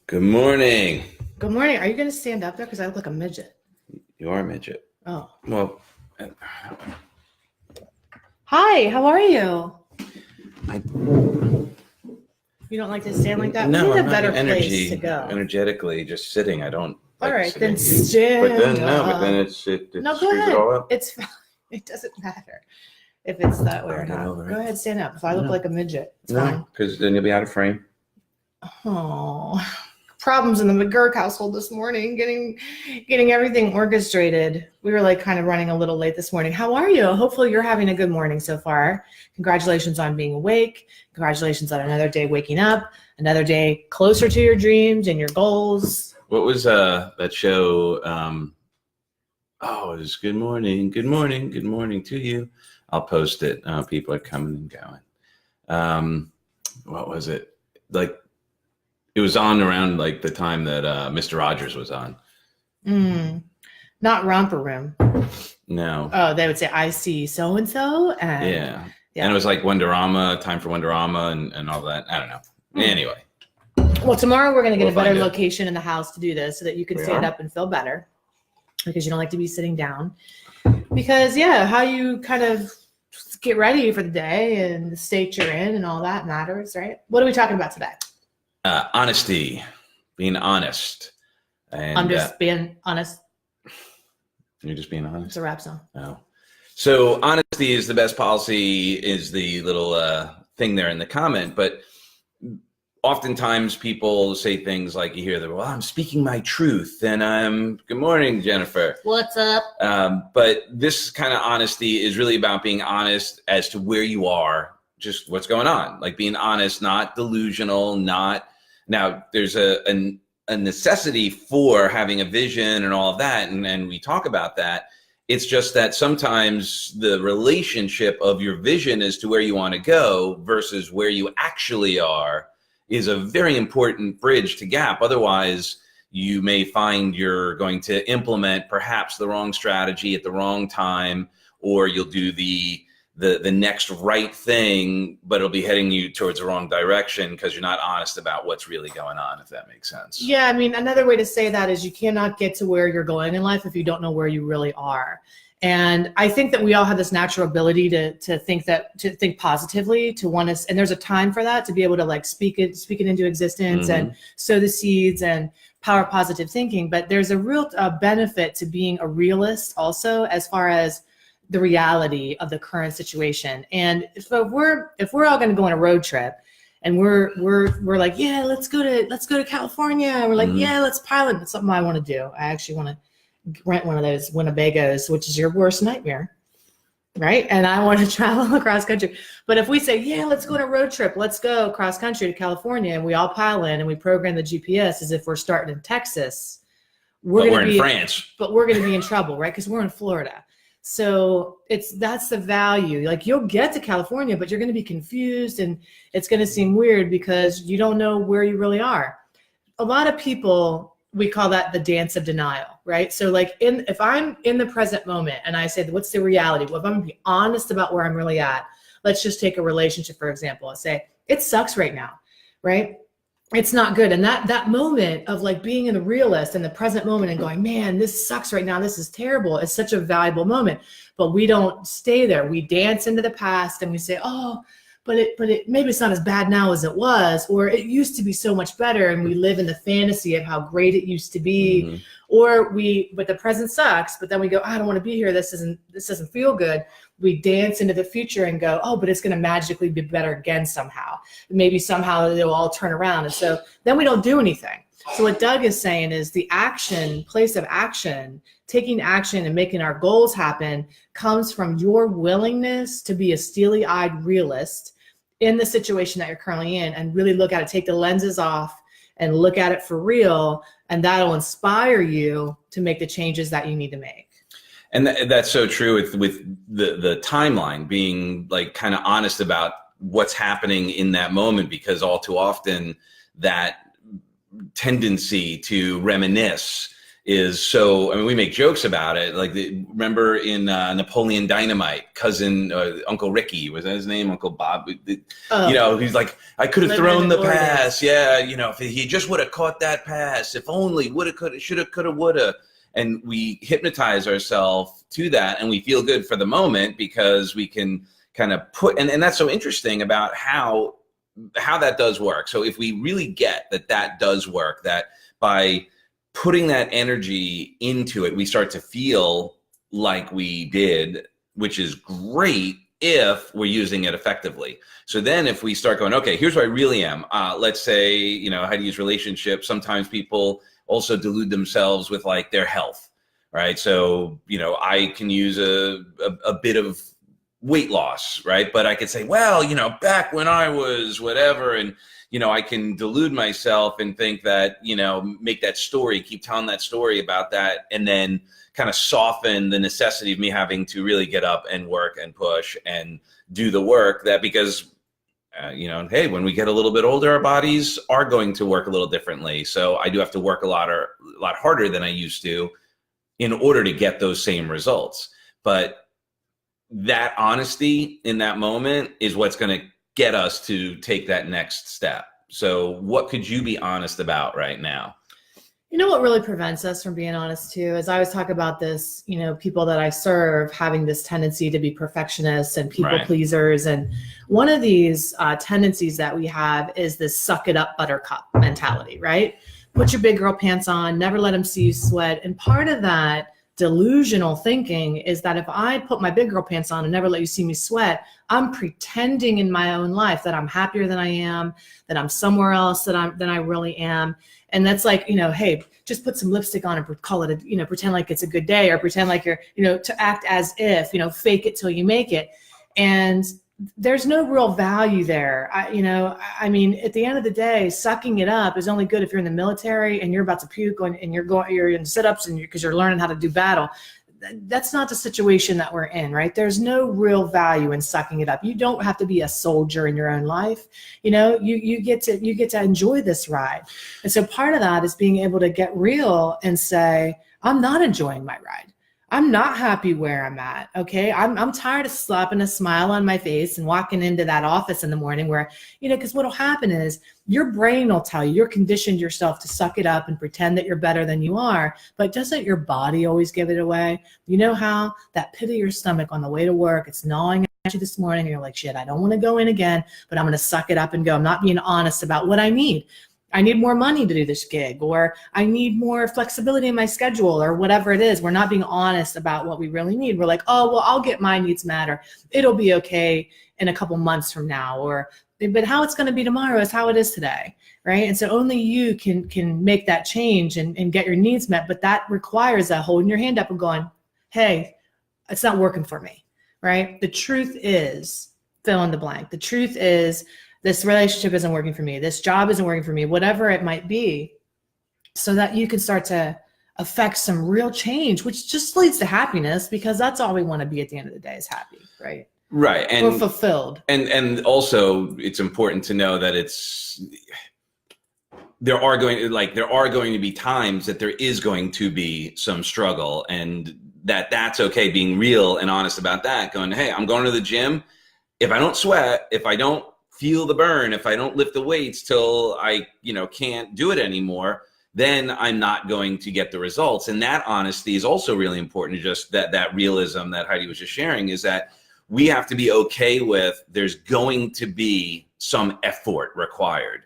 Good morning. Good morning. Are you going to stand up there? Because I look like a midget. You are a midget. Oh. Well, Hi, how are you? I, You don't like to stand like that? no, We need I'm a not better place to go. energetically just sitting. I don't All like right, then sitting. stand But then up. it No, go screws ahead. it all up. It's fine. It doesn't matter if it's that way or I'll get not. over Go it. ahead, stand up. If I look No. like a midget, it's fine. No, because then you'll be out of frame. Oh, problems in the McGurk household this morning, getting everything orchestrated. We were like kind of running a little late this morning. How are you? Hopefully you're having a good morning so far. Congratulations on being awake. Congratulations on another day waking up, another day closer to your dreams and your goals. What was that show? It was Good Morning, Good Morning, Good Morning to you. I'll post it. People are coming and going. What was it? Like, it was on around like the time that Mr. Rogers was on. Not Romper Room. No. Oh, they would say, I see so-and-so. Yeah. And it was like Wonderama, time for Wonderama and all that. I don't know. Anyway. Well, tomorrow we're going to get a better find it. location in the house to do this so that you can stand up and feel better because you don't like to be sitting down. Because, how you kind of get ready for the day and the state you're in and all that matters, right? What are we talking about today? Honesty, being honest. And I'm just being honest. You're just being honest? It's a rap song. Oh. So honesty is the best policy is the little thing there in the comment. But oftentimes people say things like, you hear them, well, I'm speaking my truth. And good morning, Jennifer. What's up? But this kind of honesty is really about being honest as to where you are, just what's going on. Like being honest, not delusional, not... Now, there's a necessity for having a vision and all of that, and we talk about that. It's just that sometimes the relationship of your vision as to where you want to go versus where you actually are is a very important bridge to gap. Otherwise, you may find you're going to implement perhaps the wrong strategy at the wrong time, or you'll do the next right thing, but it'll be heading you towards the wrong direction because you're not honest about what's really going on, if that makes sense. Yeah, I mean, another way to say that is you cannot get to where you're going in life if you don't know where you really are. And I think that we all have this natural ability to think positively, to want to, and there's a time for that, to be able to like speak it into existence and sow the seeds and power positive thinking. But there's a real benefit to being a realist also, as far as the reality of the current situation. And so if we're all going to go on a road trip and we're like, yeah, let's go to California. We're like, yeah, let's pilot. It's something I want to do. I actually want to rent one of those Winnebagos, which is your worst nightmare, right? And I want to travel across country. But if we say, yeah, let's go on a road trip, let's go cross country to California, and we all pile in and we program the GPS as if we're starting in Texas, we're in France. But we're going to be in trouble, right? Because we're in Florida. So that's the value. Like, you'll get to California, but you're going to be confused and it's going to seem weird because you don't know where you really are. A lot of people, we call that the dance of denial, right? So like if I'm in the present moment and I say, what's the reality? Well, if I'm going to be honest about where I'm really at, let's just take a relationship, for example, and say, it sucks right now, right? It's not good. And that moment of like being in the realist in the present moment and going, man, this sucks right now, this is terrible, is such a valuable moment. But we don't stay there. We dance into the past and we say, oh, but it maybe it's not as bad now as it was, or it used to be so much better. And we live in the fantasy of how great it used to be. But the present sucks, but then we go, I don't want to be here. This doesn't feel good. We dance into the future and go, oh, but it's going to magically be better again somehow. Maybe somehow it'll all turn around. And so then we don't do anything. So what Doug is saying is the place of action, taking action and making our goals happen, comes from your willingness to be a steely-eyed realist in the situation that you're currently in and really look at it, take the lenses off and look at it for real. And that'll inspire you to make the changes that you need to make. And that's so true with the timeline, being like kind of honest about what's happening in that moment, because all too often that tendency to reminisce is so, I mean, we make jokes about it. Like, remember in Napoleon Dynamite, Uncle Ricky, was that his name? Uncle Bob? He's like, I could have thrown the pass. Yeah, if he just would have caught that pass, if only, woulda, coulda, shoulda, coulda, woulda. And we hypnotize ourselves to that, and we feel good for the moment because we can kind of and that's so interesting about how that does work. So if we really get that does work, that by putting that energy into it, we start to feel like we did, which is great if we're using it effectively. So then if we start going, okay, here's where I really am. Let's say, how to use relationships. Sometimes people also delude themselves with like their health, right? So, I can use a bit of weight loss, right? But I could say, well, back when I was whatever, and I can delude myself and think that, make that story, keep telling that story about that, and then kind of soften the necessity of me having to really get up and work and push and do the work that, because, hey, when we get a little bit older, our bodies are going to work a little differently. So I do have to work a lot harder than I used to in order to get those same results. But that honesty in that moment is what's going to get us to take that next step. So what could you be honest about right now? What really prevents us from being honest too is I always talk about this, people that I serve having this tendency to be perfectionists and people pleasers. And one of these tendencies that we have is this suck it up buttercup mentality, right? Put your big girl pants on, never let them see you sweat. And part of that delusional thinking is that if I put my big girl pants on and never let you see me sweat, I'm pretending in my own life that I'm happier than I am, that I'm somewhere else than I really am. And that's like, hey, just put some lipstick on and call it pretend like it's a good day, or pretend like you're, to act as if, fake it till you make it. And there's no real value there. I mean, at the end of the day, sucking it up is only good if you're in the military and you're about to puke and you're in sit-ups and because you're learning how to do battle. That's not the situation that we're in, right? There's no real value in sucking it up. You don't have to be a soldier in your own life. You get to enjoy this ride. And so part of that is being able to get real and say, I'm not enjoying my ride. I'm not happy where I'm at. Okay. I'm tired of slapping a smile on my face and walking into that office in the morning where, because what'll happen is your brain will tell you, you're conditioned yourself to suck it up and pretend that you're better than you are. But doesn't your body always give it away? You know how that pit of your stomach on the way to work, it's gnawing at you this morning and you're like, shit, I don't want to go in again, but I'm going to suck it up and go. I'm not being honest about what I need. I need more money to do this gig, or I need more flexibility in my schedule, or whatever it is. We're not being honest about what we really need. We're like, oh, well, I'll get my needs met, or it'll be okay in a couple months from now, but how it's going to be tomorrow is how it is today, right? And so only you can make that change and get your needs met, but that requires a holding your hand up and going, hey, it's not working for me, right? The truth is, fill in the blank. The truth is, this relationship isn't working for me. This job isn't working for me, whatever it might be, so that you can start to affect some real change, which just leads to happiness, because that's all we want to be at the end of the day, is happy, right? Right. And we're fulfilled. And also it's important to know that there are going to be times that there is going to be some struggle, and that's okay, being real and honest about that, going, hey, I'm going to the gym. If I don't sweat, if I don't feel the burn, if I don't lift the weights till I, can't do it anymore, then I'm not going to get the results. And that honesty is also really important. Just that realism that Heidi was just sharing, is that we have to be okay with there's going to be some effort required.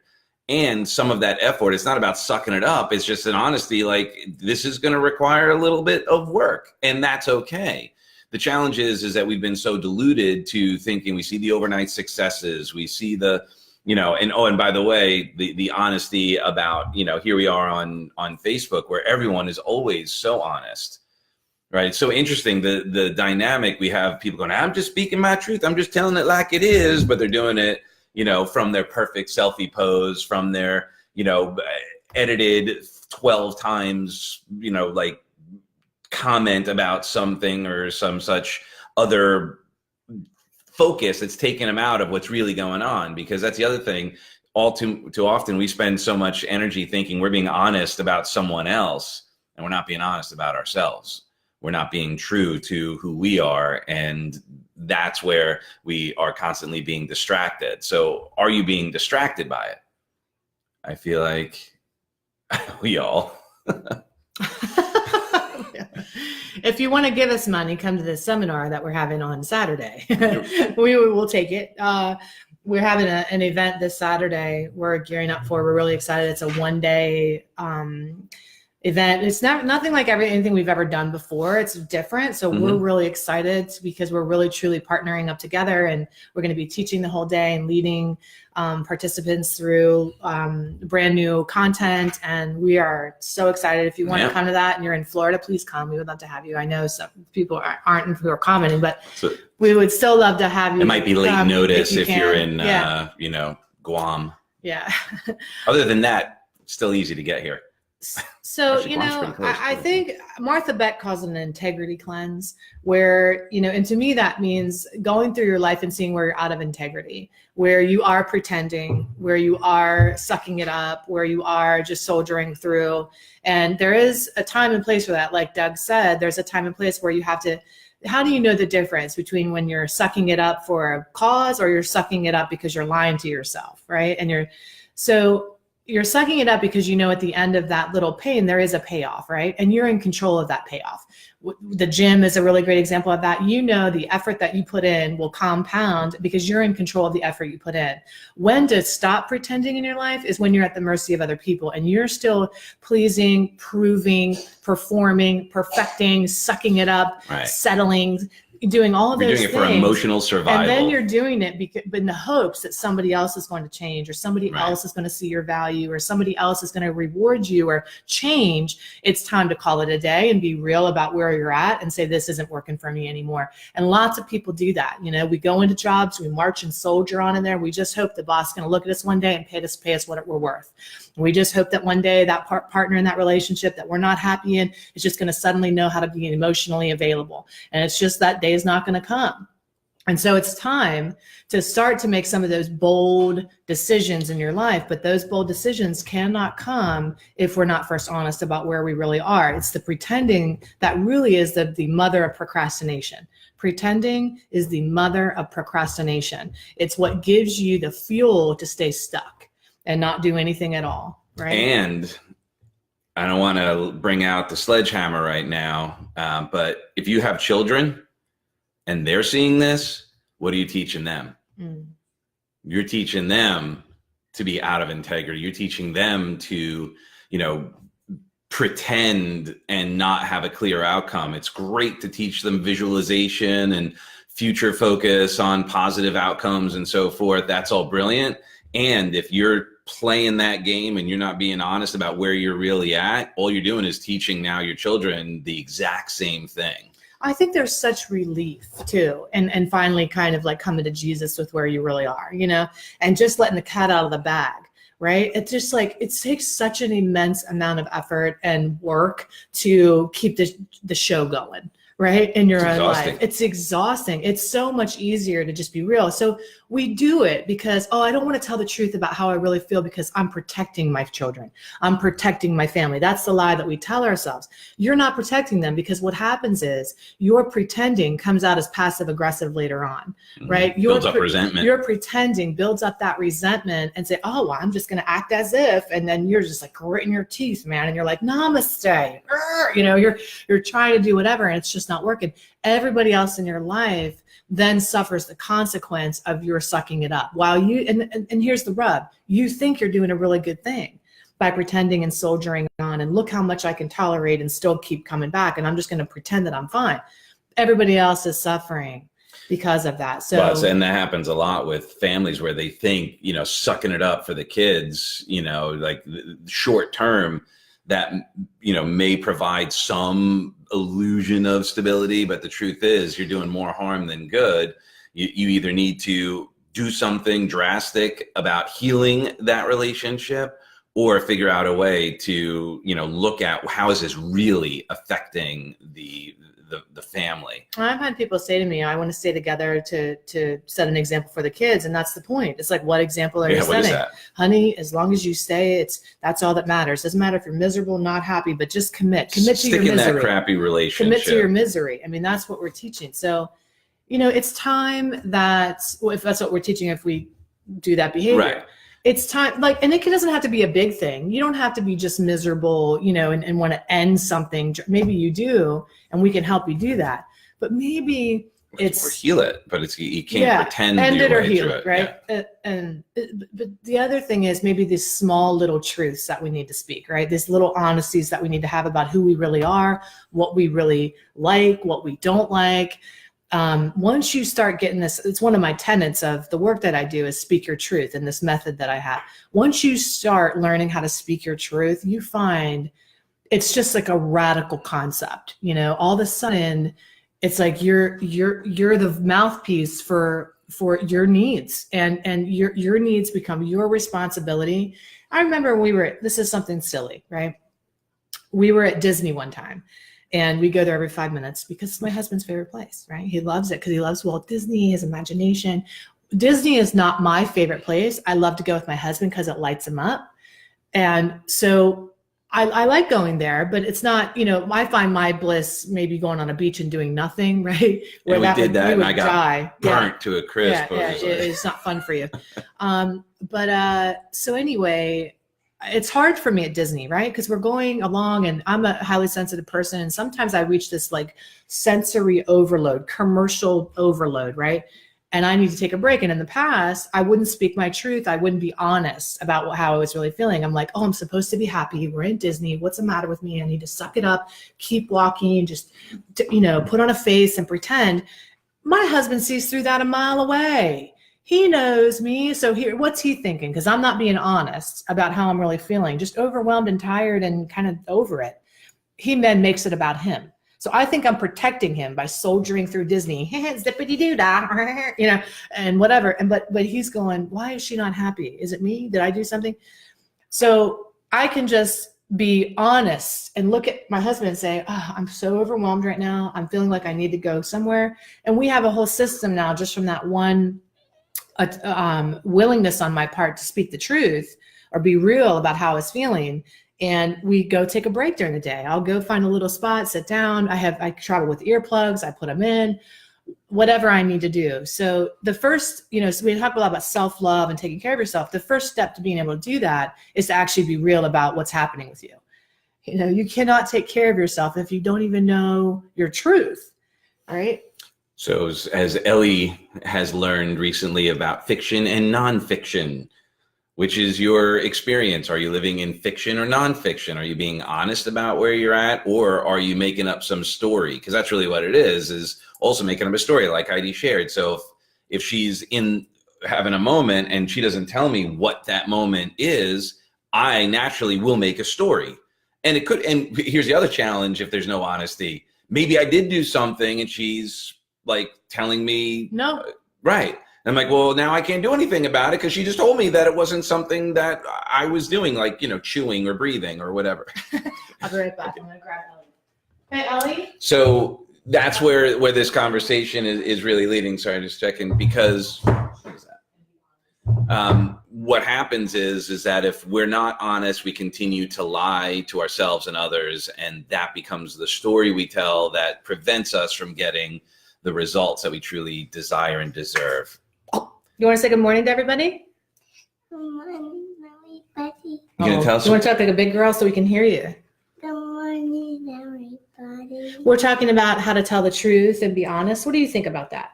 And some of that effort, it's not about sucking it up. It's just an honesty, like, this is going to require a little bit of work, and that's okay. The challenge is that we've been so deluded to thinking, we see the overnight successes, we see the, and by the way, the honesty about, here we are on Facebook, where everyone is always so honest, right? It's so interesting, the dynamic. We have people going, I'm just speaking my truth, I'm just telling it like it is, but they're doing it, from their perfect selfie pose, from their, edited 12 times, comment about something or some such other focus that's taken them out of what's really going on. Because that's the other thing. All too often we spend so much energy thinking we're being honest about someone else, and we're not being honest about ourselves. We're not being true to who we are. And that's where we are constantly being distracted. So are you being distracted by it? I feel like we all. If you want to give us money, come to this seminar that we're having on Saturday. We will take it. We're having an event this Saturday we're gearing up for. We're really excited. It's a one-day event. It's nothing like anything we've ever done before. It's different. So we're really excited because we're really truly partnering up together, and we're going to be teaching the whole day and leading participants through brand new content. And we are so excited. If you want to come to that and you're in Florida, please come. We would love to have you. I know some people aren't who are commenting, but we would still love to have you. It might be late notice if you're in, Guam. Yeah. Other than that, it's still easy to get here. So, I think Martha Beck calls it an integrity cleanse where, and to me, that means going through your life and seeing where you're out of integrity, where you are pretending, where you are sucking it up, where you are just soldiering through. And there is a time and place for that. Like Doug said, there's a time and place where you have to, how do you know the difference between when you're sucking it up for a cause or you're sucking it up because you're lying to yourself, right? And you're sucking it up because at the end of that little pain, there is a payoff, right? And you're in control of that payoff. The gym is a really great example of that. The effort that you put in will compound because you're in control of the effort you put in. When to stop pretending in your life is when you're at the mercy of other people and you're still pleasing, proving, performing, perfecting, sucking it up, settling, doing all of those things. You're doing it for emotional survival. And then you're doing it in the hopes that somebody else is going to change or somebody else is going to see your value or somebody else is going to reward you or change. It's time to call it a day and be real about where you're at and say, this isn't working for me anymore. And lots of people do that. We go into jobs, we march and soldier on in there. We just hope the boss is going to look at us one day and pay us what we're worth. We just hope that one day that partner in that relationship that we're not happy in is just going to suddenly know how to be emotionally available. And it's just that day is not going to come. And so it's time to start to make some of those bold decisions in your life. But those bold decisions cannot come if we're not first honest about where we really are. It's the pretending that really is the mother of procrastination. Pretending is the mother of procrastination. It's what gives you the fuel to stay stuck and not do anything at all, right? And I don't want to bring out the sledgehammer right now, but if you have children and they're seeing this, what are you teaching them? You're teaching them to be out of integrity. You're teaching them to, pretend and not have a clear outcome. It's great to teach them visualization and future focus on positive outcomes and so forth. That's all brilliant. And if you're playing that game and you're not being honest about where you're really at, all you're doing is teaching now your children the exact same thing. I think there's such relief too. And finally kind of like coming to Jesus with where you really are, and just letting the cat out of the bag. Right? It's just like, it takes such an immense amount of effort and work to keep the show going, right? In your own life. It's exhausting. It's so much easier to just be real. So we do it because, I don't want to tell the truth about how I really feel because I'm protecting my children. I'm protecting my family. That's the lie that we tell ourselves. You're not protecting them because what happens is your pretending comes out as passive aggressive later on, right? Builds up resentment. Your pretending builds up that resentment and say, I'm just going to act as if, and then you're just like gritting your teeth, man. And you're like, namaste. You're trying to do whatever and it's just not working. Everybody else in your life then suffers the consequence of your sucking it up. While and here's the rub, you think you're doing a really good thing by pretending and soldiering on and look how much I can tolerate and still keep coming back. And I'm just going to pretend that I'm fine. Everybody else is suffering because of that. And that happens a lot with families where they think, sucking it up for the kids, like short term, that may provide some illusion of stability, but the truth is you're doing more harm than good. You either need to do something drastic about healing that relationship or figure out a way to look at how is this really affecting the the family. I've had people say to me, I want to stay together to set an example for the kids. And that's the point. It's like, what example are you What is setting? that? Honey, as long as you stay, that's all that matters. Doesn't matter if you're miserable, not happy, but just commit to your Stick misery. in that crappy relationship. Commit to your misery. I mean, that's what we're teaching. So, it's time that, if that's what we're teaching, if we do that behavior. Right. It's time, and it doesn't have to be a big thing. You don't have to be just miserable, and want to end something. Maybe you do, and we can help you do that. But maybe it's or heal it, but you can't pretend end it or heal it, right? Yeah. But the other thing is maybe these small little truths that we need to speak, right? These little honesties that we need to have about who we really are, what we really like, what we don't like. Once you start getting this, it's one of my tenets of the work that I do is speak your truth, and this method that I have. Once you start learning how to speak your truth, you find it's just like a radical concept. All of a sudden it's like you're the mouthpiece for your needs, and your needs become your responsibility. I remember this is something silly, right? We were at Disney one time. And we go there every 5 minutes because it's my husband's favorite place, right? He loves it because he loves Walt Disney, his imagination. Disney is not my favorite place. I love to go with my husband because it lights him up. And so I like going there, but it's not, I find my bliss maybe going on a beach and doing nothing, right? Where we did that and I got burnt to a crisp. Yeah, it's not fun for you. So anyway, it's hard for me at Disney, right? Because we're going along and I'm a highly sensitive person. And sometimes I reach this like sensory overload, commercial overload, right? And I need to take a break. And in the past, I wouldn't speak my truth. I wouldn't be honest about how I was really feeling. I'm like, oh, I'm supposed to be happy. We're in Disney. What's the matter with me? I need to suck it up, keep walking, just, put on a face and pretend. My husband sees through that a mile away. He knows me. So what's he thinking? Because I'm not being honest about how I'm really feeling, just overwhelmed and tired and kind of over it. He then makes it about him. So I think I'm protecting him by soldiering through Disney, zippity-doo-dah, and whatever. But he's going, why is she not happy? Is it me? Did I do something? So I can just be honest and look at my husband and say, oh, I'm so overwhelmed right now. I'm feeling like I need to go somewhere. And we have a whole system now just from that one willingness on my part to speak the truth or be real about how I was feeling. And we go take a break during the day. I'll go find a little spot, sit down. I travel with earplugs. I put them in, whatever I need to do. So the first, so we talk a lot about self-love and taking care of yourself. The first step to being able to do that is to actually be real about what's happening with you. You cannot take care of yourself if you don't even know your truth, right? So as Ellie has learned recently about fiction and nonfiction, which is your experience? Are you living in fiction or nonfiction? Are you being honest about where you're at, or are you making up some story? Because that's really what it is also making up a story like Heidi shared. So if she's having a moment and she doesn't tell me what that moment is, I naturally will make a story. And here's the other challenge if there's no honesty. Maybe I did do something and she's like telling me no, right. I'm like, well, now I can't do anything about it because she just told me that it wasn't something that I was doing, like, chewing or breathing or whatever. I'll be right back. I'm going to grab Ellie. Hey, Ellie? So that's where this conversation is really leading. Sorry, just checking, because what happens is that if we're not honest, we continue to lie to ourselves and others, and that becomes the story we tell that prevents us from getting the results that we truly desire and deserve. You want to say good morning to everybody? Good morning, everybody. You gonna tell us? You want to talk like a big girl so we can hear you? Good morning, everybody. We're talking about how to tell the truth and be honest. What do you think about that?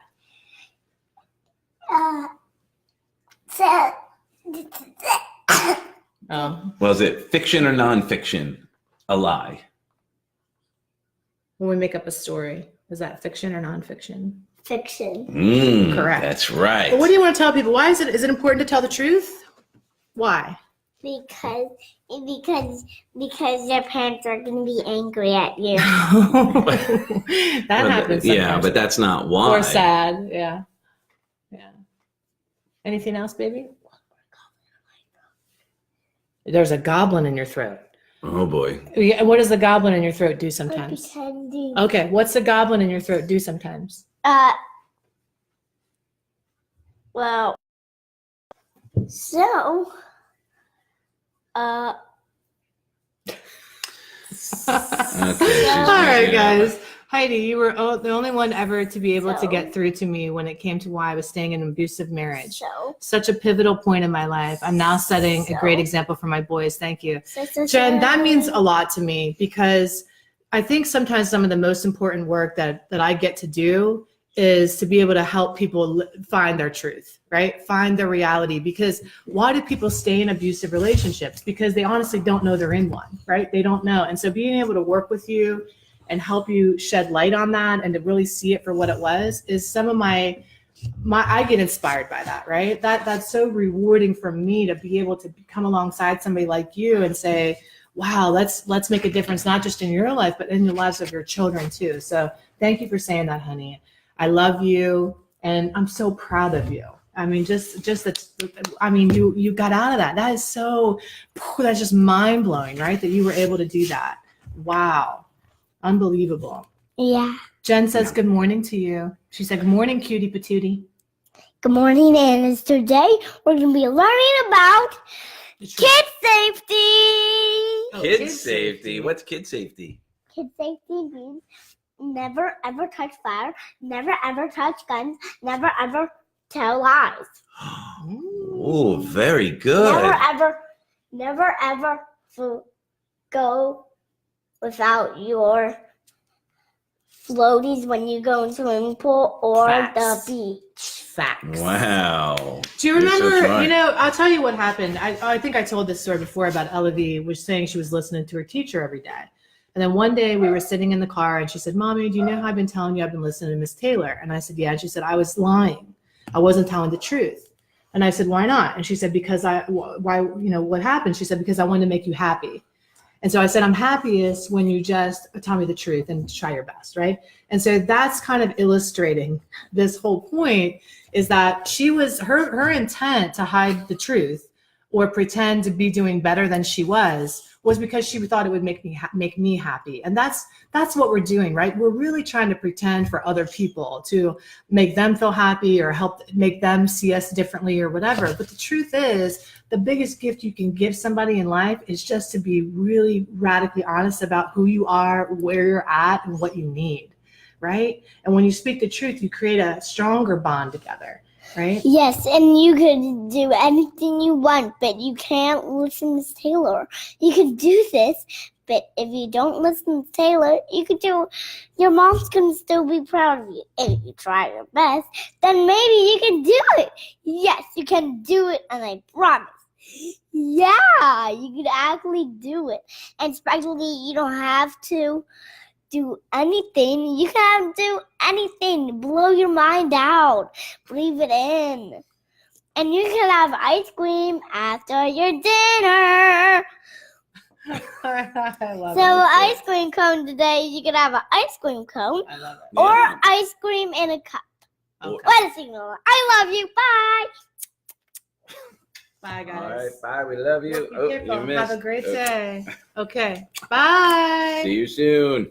Well, is it fiction or nonfiction? A lie. When we make up a story, is that fiction or nonfiction? Fiction. Correct. That's right. But what do you want to tell people? Why is it important to tell the truth? Why? Because their parents are going to be angry at you. That happens sometimes. Yeah, but that's not why. Or sad. Yeah. Anything else, baby? There's a goblin in your throat. Oh boy. Yeah, what does the goblin in your throat do sometimes? Pretending. Okay, what's the goblin in your throat do sometimes? Well, so, Okay. All right, Yeah. guys. Heidi, you were the only one ever to be able to So- get through to me when it came to why I was staying in an abusive marriage. so, Such a pivotal point in my life. I'm now setting a great So- example for my boys. Thank you. so, Jen, that means a lot to me because I think sometimes some of the most important work that I get to do is to be able to help people find their truth, right? Find their reality. Because why do people stay in abusive relationships? Because they honestly don't know they're in one, right? They don't know. And so being able to work with you and help you shed light on that and to really see it for what it was is some of my I get inspired by that, right? That's so rewarding for me to be able to come alongside somebody like you and say, wow, let's make a difference, not just in your life, but in the lives of your children too. So thank you for saying that, honey. I love you and I'm so proud of you. I mean, just that, I mean, you got out of that. That is so, that's just mind blowing, right? That you were able to do that. Wow. Unbelievable. Yeah. Jen says good morning to you. She said, good morning, cutie patootie. Good morning, and today we're going to be learning about kid safety. Oh, Kid safety. What's kid safety? Kid safety means never ever touch fire, never ever touch guns, never ever tell lies. Oh, very good. Never ever go without your floaties when you go in swimming pool or Facts. the beach. Facts. Wow. Do you You're so remember, smart. I'll tell you what happened. I think I told this story before about Ella V was saying she was listening to her teacher every day. And then one day we were sitting in the car and she said, Mommy, do you know how I've been telling you I've been listening to Miss Taylor? And I said, yeah. And she said, I was lying. I wasn't telling the truth. And I said, why not? And she said, because what happened? She said, because I wanted to make you happy. And so I said, I'm happiest when you just tell me the truth and try your best, right? And so that's kind of illustrating this whole point is that she was, her intent to hide the truth or pretend to be doing better than she was because she thought it would make me happy. And that's what we're doing, right? We're really trying to pretend for other people to make them feel happy or help make them see us differently or whatever. But the truth is, the biggest gift you can give somebody in life is just to be really radically honest about who you are, where you're at, and what you need, right? And when you speak the truth, you create a stronger bond together, right? Yes, and you could do anything you want, but you can't listen to Miss Taylor. You could do this, but if you don't listen to Taylor, you could do. Your mom's gonna still be proud of you. If you try your best, then maybe you can do it. Yes, you can do it, and I promise. Yeah, you could actually do it, and especially you don't have to do anything. You can do anything. Blow your mind out. Breathe it in. And you can have ice cream after your dinner. I love So it. ice cream cone today, you can have an ice cream cone I love it. or Yeah. ice cream in a cup. Okay. What a signal. I love you. Bye. Bye, guys. All right. Bye. We love you. Be Oh, careful. you missed. Have a great Okay. day. Okay. Bye. See you soon.